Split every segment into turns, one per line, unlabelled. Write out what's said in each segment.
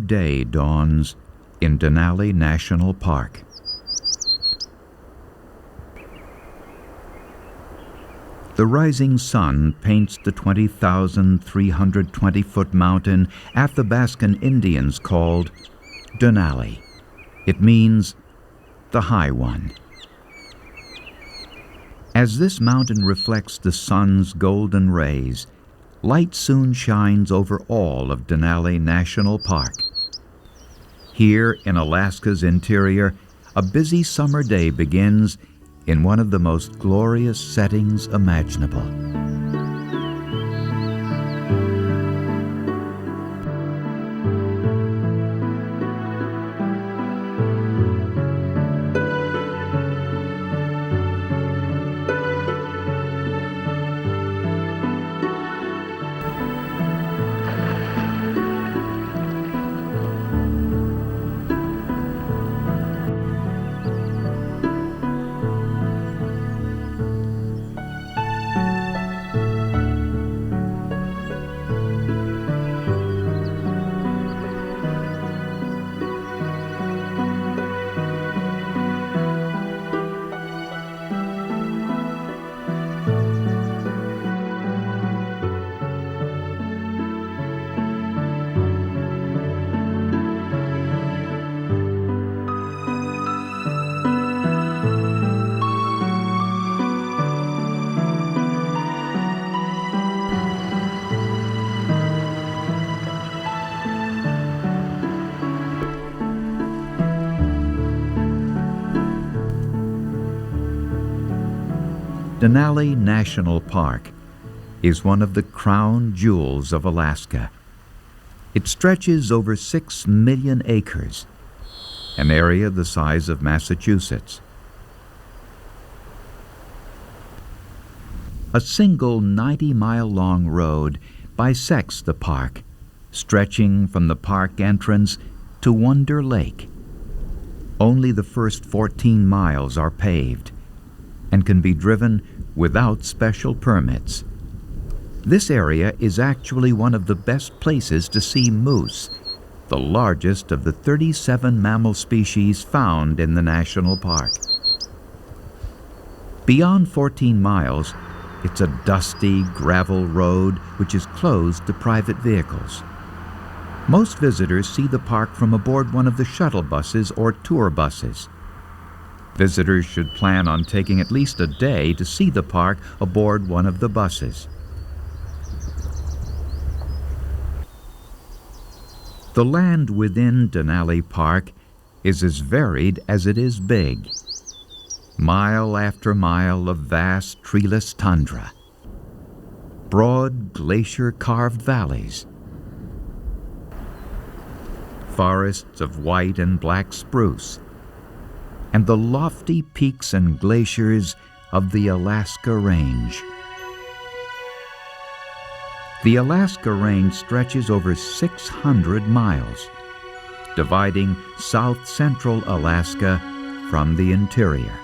day dawns in Denali National Park. The rising sun paints the 20,320-foot mountain Athabascan Indians called Denali. It means the high one. As this mountain reflects the sun's golden rays, light soon shines over all of Denali National Park. Here in Alaska's interior, a busy summer day begins in one of the most glorious settings imaginable. Denali National Park is one of the crown jewels of Alaska. It stretches over 6 million acres, an area the size of Massachusetts. A single 90-mile-long road bisects the park, stretching from the park entrance to Wonder Lake. Only the first 14 miles are paved and can be driven without special permits. This area is actually one of the best places to see moose, the largest of the 37 mammal species found in the national park. Beyond 14 miles, it's a dusty gravel road which is closed to private vehicles. Most visitors see the park from aboard one of the shuttle buses or tour buses. Visitors should plan on taking at least a day to see the park aboard one of the buses. The land within Denali Park is as varied as it is big. Mile after mile of vast treeless tundra, broad glacier-carved valleys, forests of white and black spruce, and the lofty peaks and glaciers of the Alaska Range. The Alaska Range stretches over 600 miles, dividing south-central Alaska from the interior.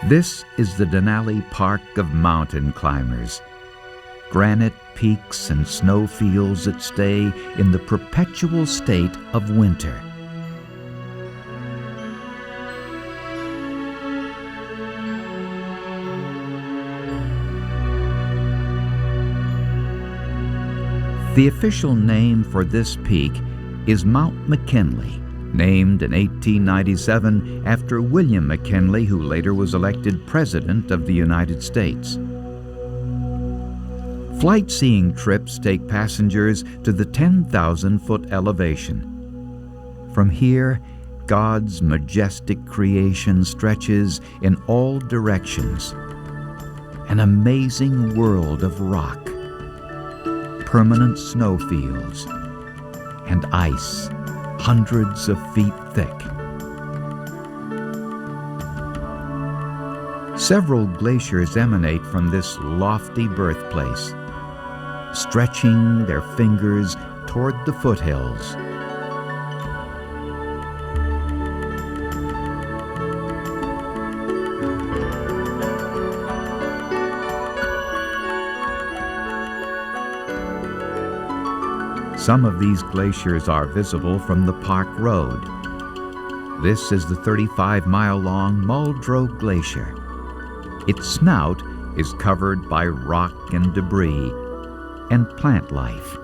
This is the Denali Park of mountain climbers, granite peaks and snowfields that stay in the perpetual state of winter. The official name for this peak is Mount McKinley, named in 1897 after William McKinley, who later was elected President of the United States. Flight-seeing trips take passengers to the 10,000-foot elevation. From here, God's majestic creation stretches in all directions. An amazing world of rock, permanent snowfields, and ice hundreds of feet thick. Several glaciers emanate from this lofty birthplace, stretching their fingers toward the foothills. Some of these glaciers are visible from the park road. This is the 35-mile-long Muldrow Glacier. Its snout is covered by rock and debris and plant life.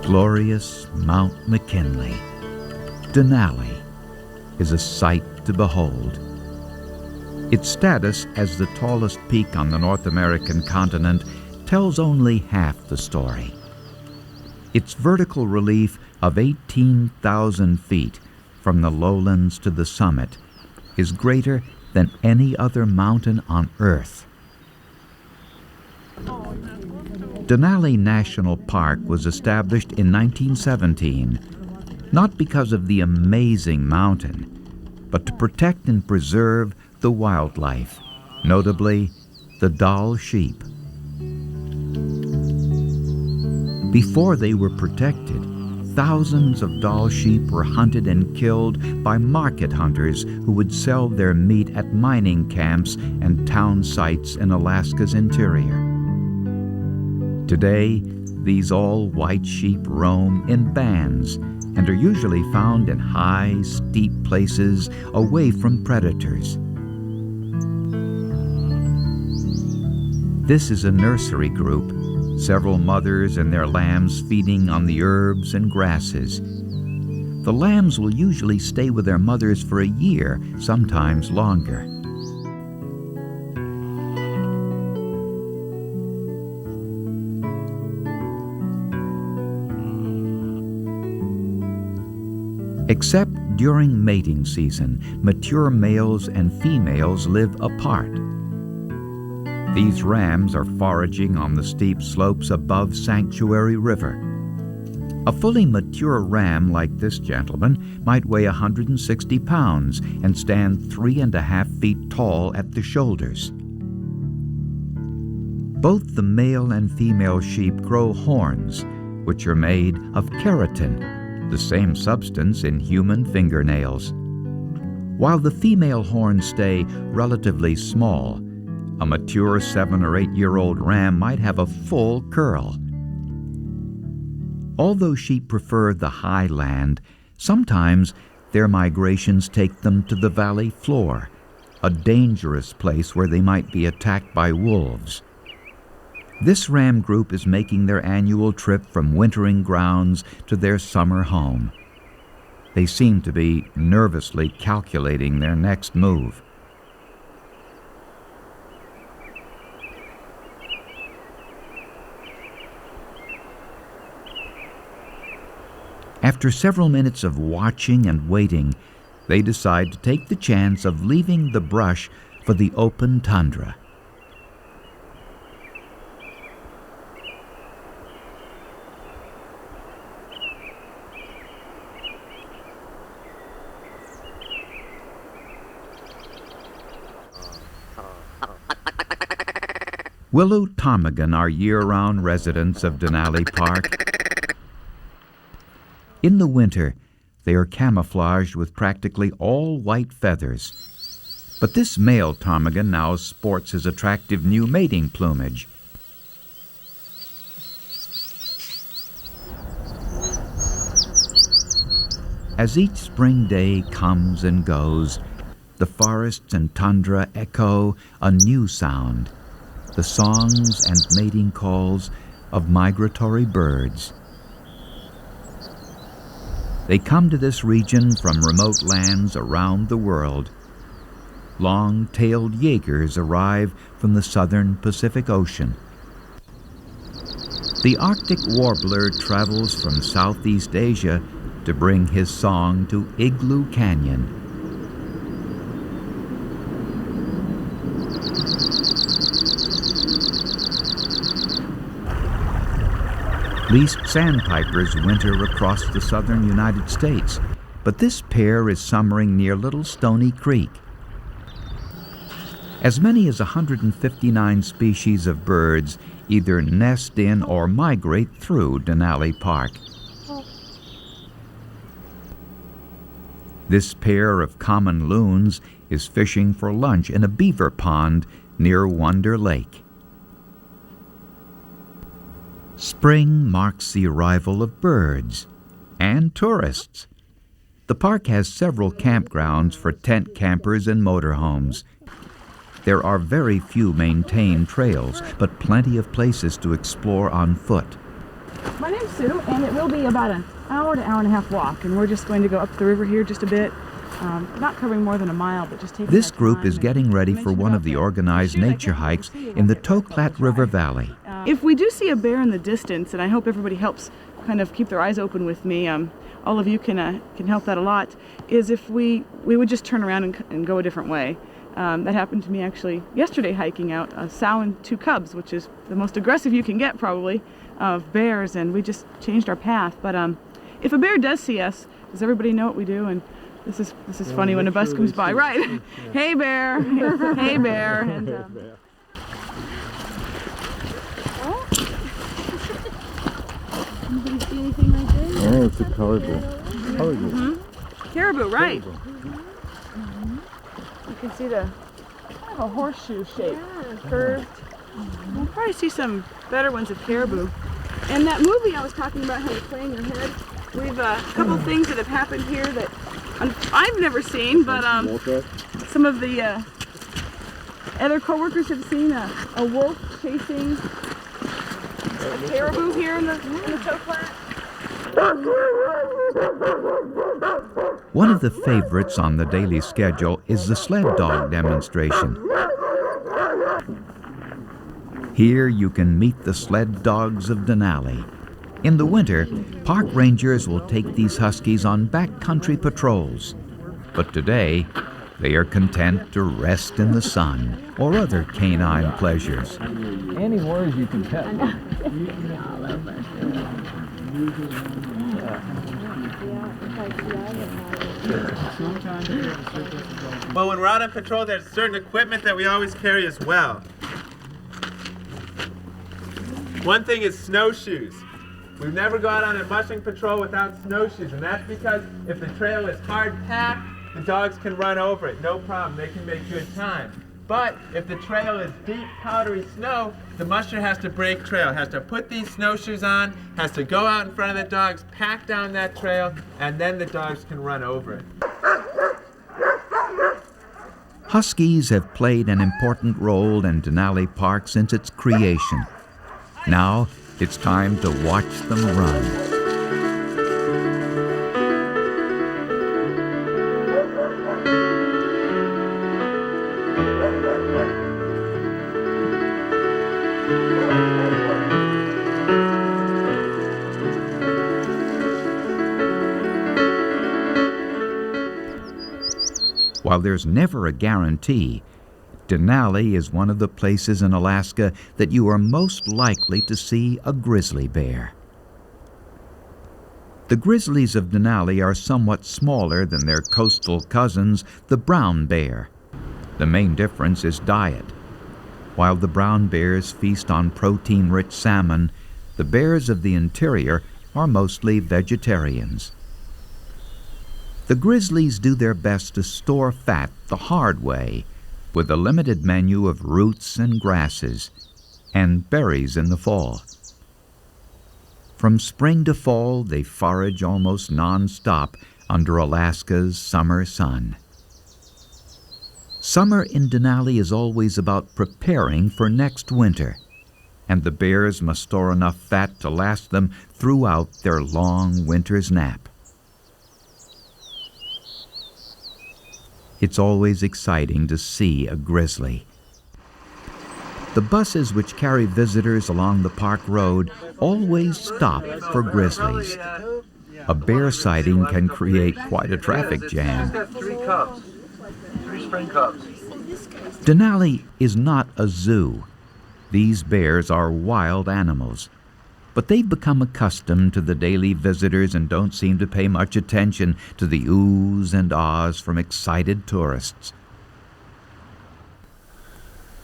Glorious Mount McKinley, Denali, is a sight to behold. Its status as the tallest peak on the North American continent tells only half the story. Its vertical relief of 18,000 feet from the lowlands to the summit is greater than any other mountain on Earth. Denali National Park was established in 1917, not because of the amazing mountain, but to protect and preserve the wildlife, notably the Dall sheep. Before they were protected, thousands of Dall sheep were hunted and killed by market hunters who would sell their meat at mining camps and town sites in Alaska's interior. Today, these all-white sheep roam in bands and are usually found in high, steep places away from predators. This is a nursery group, several mothers and their lambs feeding on the herbs and grasses. The lambs will usually stay with their mothers for a year, sometimes longer. Except during mating season, mature males and females live apart. These rams are foraging on the steep slopes above Sanctuary River. A fully mature ram like this gentleman might weigh 160 pounds and stand 3.5 feet tall at the shoulders. Both the male and female sheep grow horns, which are made of keratin, the same substance in human fingernails. While the female horns stay relatively small, a mature 7 or 8-year-old ram might have a full curl. Although sheep prefer the high land, sometimes their migrations take them to the valley floor, a dangerous place where they might be attacked by wolves. This ram group is making their annual trip from wintering grounds to their summer home. They seem to be nervously calculating their next move. After several minutes of watching and waiting, they decide to take the chance of leaving the brush for the open tundra. Willow ptarmigan are year-round residents of Denali Park. In the winter, they are camouflaged with practically all white feathers. But this male ptarmigan now sports his attractive new mating plumage. As each spring day comes and goes, the forests and tundra echo a new sound, the songs and mating calls of migratory birds. They come to this region from remote lands around the world. Long-tailed Jaegers arrive from the southern Pacific Ocean. The Arctic warbler travels from Southeast Asia to bring his song to Igloo Canyon. Least sandpipers winter across the southern United States, but this pair is summering near Little Stony Creek. As many as 159 species of birds either nest in or migrate through Denali Park. This pair of common loons is fishing for lunch in a beaver pond near Wonder Lake. Spring marks the arrival of birds and tourists. The park has several campgrounds for tent campers and motorhomes. There are very few maintained trails, but plenty of places to explore on foot.
My name's Sue, and it will be about an hour to hour and a half walk, and we're just going to go up the river here just a bit. Not covering more than a mile, but just taking
This group is getting ready for one of the organized nature hikes in the Toklat River Valley.
If we do see a bear in the distance, and I hope everybody helps kind of keep their eyes open with me, all of you can help that a lot, is if we would just turn around and go a different way. That happened to me actually yesterday hiking out a sow and 2 cubs, which is the most aggressive you can get probably of bears, and we just changed our path. But if a bear does see us, does everybody know what we do? And this is funny when a bus comes by. Right. Hey bear. Hey bear. And, anybody see anything right there?
Oh, it's a caribou. Caribou.
Caribou, right. You can see the kind of a horseshoe shape, curved. We'll probably see some better ones of caribou. And that movie I was talking about, how you play in your head, we've a couple things that have happened here that I've never seen, but some of the other co-workers have seen a wolf chasing a caribou here in the Toklat.
One of the favorites on the daily schedule is the sled dog demonstration. Here you can meet the sled dogs of Denali. In the winter, park rangers will take these huskies on backcountry patrols. But today, they are content to rest in the sun or other canine pleasures.
Any words you can pet.
Well, when we're out on patrol, there's certain equipment that we always carry as well. One thing is snowshoes. We never go out on a mushing patrol without snowshoes, and that's because if the trail is hard packed, the dogs can run over it, no problem, they can make good time. But if the trail is deep, powdery snow, the musher has to break trail, has to put these snowshoes on, has to go out in front of the dogs, pack down that trail, and then the dogs can run over it.
Huskies have played an important role in Denali Park since its creation. Now, it's time to watch them run. While there's never a guarantee, Denali is one of the places in Alaska that you are most likely to see a grizzly bear. The grizzlies of Denali are somewhat smaller than their coastal cousins, the brown bear. The main difference is diet. While the brown bears feast on protein-rich salmon, the bears of the interior are mostly vegetarians. The grizzlies do their best to store fat the hard way, with a limited menu of roots and grasses, and berries in the fall. From spring to fall, they forage almost non-stop under Alaska's summer sun. Summer in Denali is always about preparing for next winter, and the bears must store enough fat to last them throughout their long winter's nap. It's always exciting to see a grizzly. The buses which carry visitors along the park road always stop for grizzlies. A bear sighting can create quite a traffic jam.
Three cubs. 3 spring cubs.
Denali is not a zoo. These bears are wild animals. But they've become accustomed to the daily visitors and don't seem to pay much attention to the oohs and ahs from excited tourists.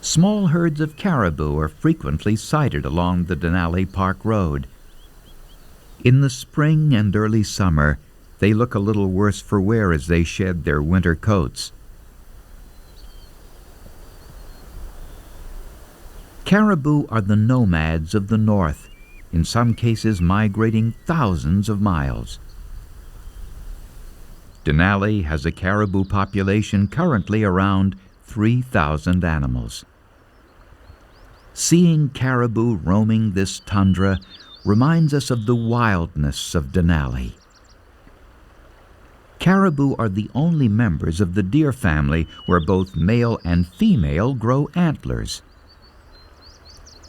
Small herds of caribou are frequently sighted along the Denali Park Road. In the spring and early summer, they look a little worse for wear as they shed their winter coats. Caribou are the nomads of the north. in some cases migrating thousands of miles. Denali has a caribou population currently around 3,000 animals. Seeing caribou roaming this tundra reminds us of the wildness of Denali. Caribou are the only members of the deer family where both male and female grow antlers.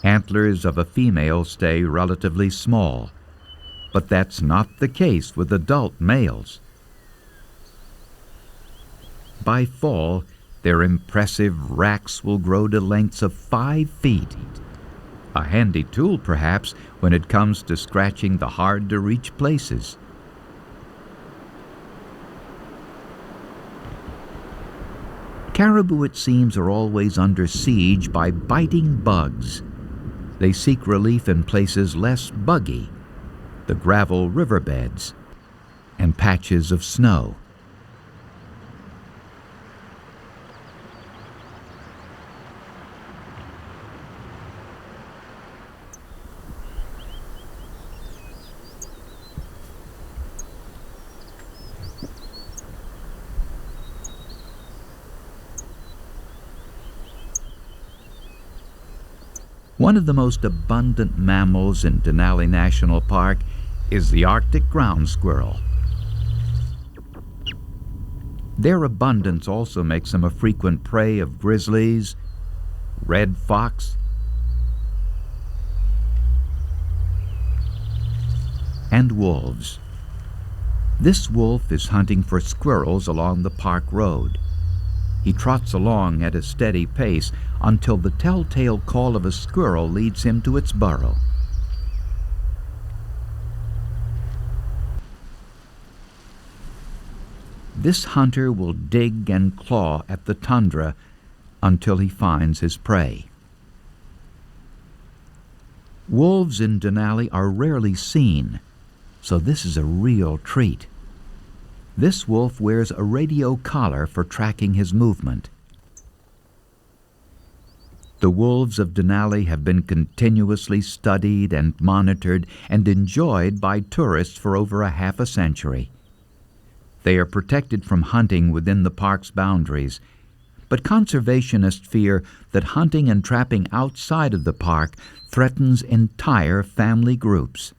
Antlers of a female stay relatively small, but that's not the case with adult males. By fall, their impressive racks will grow to lengths of 5 feet. A handy tool, perhaps, when it comes to scratching the hard-to-reach places. Caribou, it seems, are always under siege by biting bugs. They seek relief in places less buggy, the gravel riverbeds and patches of snow. One of the most abundant mammals in Denali National Park is the Arctic ground squirrel. Their abundance also makes them a frequent prey of grizzlies, red fox, and wolves. This wolf is hunting for squirrels along the park road. He trots along at a steady pace until the telltale call of a squirrel leads him to its burrow. This hunter will dig and claw at the tundra until he finds his prey. Wolves in Denali are rarely seen, so this is a real treat. This wolf wears a radio collar for tracking his movement. The wolves of Denali have been continuously studied and monitored and enjoyed by tourists for over a half a century. They are protected from hunting within the park's boundaries, but conservationists fear that hunting and trapping outside of the park threatens entire family groups.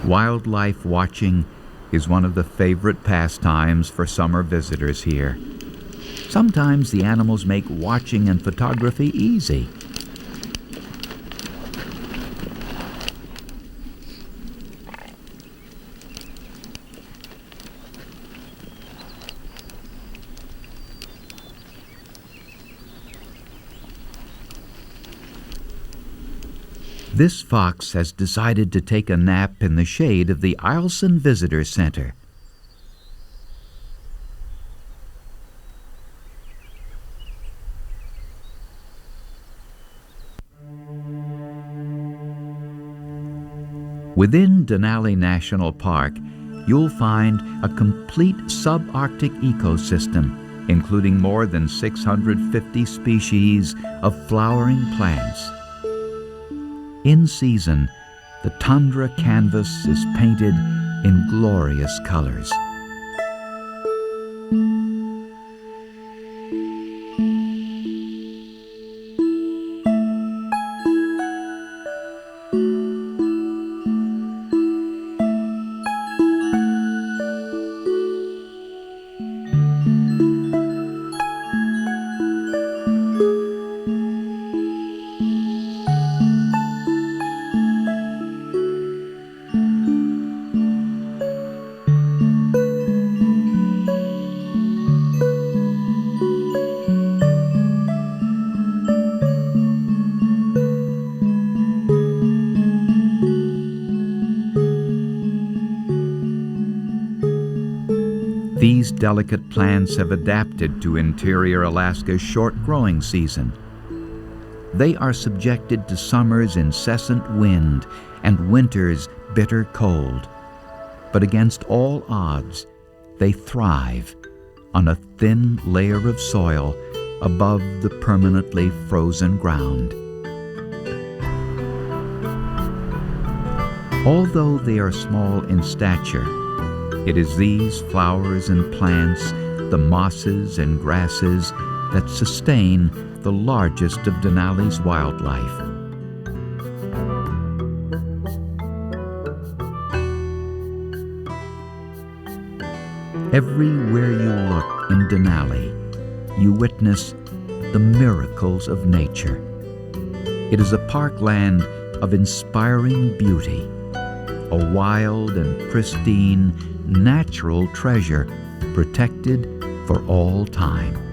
Wildlife watching is one of the favorite pastimes for summer visitors here. Sometimes the animals make watching and photography easy. This fox has decided to take a nap in the shade of the Eielson Visitor Center. Within Denali National Park, you'll find a complete subarctic ecosystem, including more than 650 species of flowering plants. In season, the tundra canvas is painted in glorious colors. These delicate plants have adapted to interior Alaska's short growing season. They are subjected to summer's incessant wind and winter's bitter cold. but against all odds, they thrive on a thin layer of soil above the permanently frozen ground. Although they are small in stature, it is these flowers and plants, the mosses and grasses, that sustain the largest of Denali's wildlife. Everywhere you look in Denali, you witness the miracles of nature. It is a parkland of inspiring beauty, a wild and pristine natural treasure protected for all time.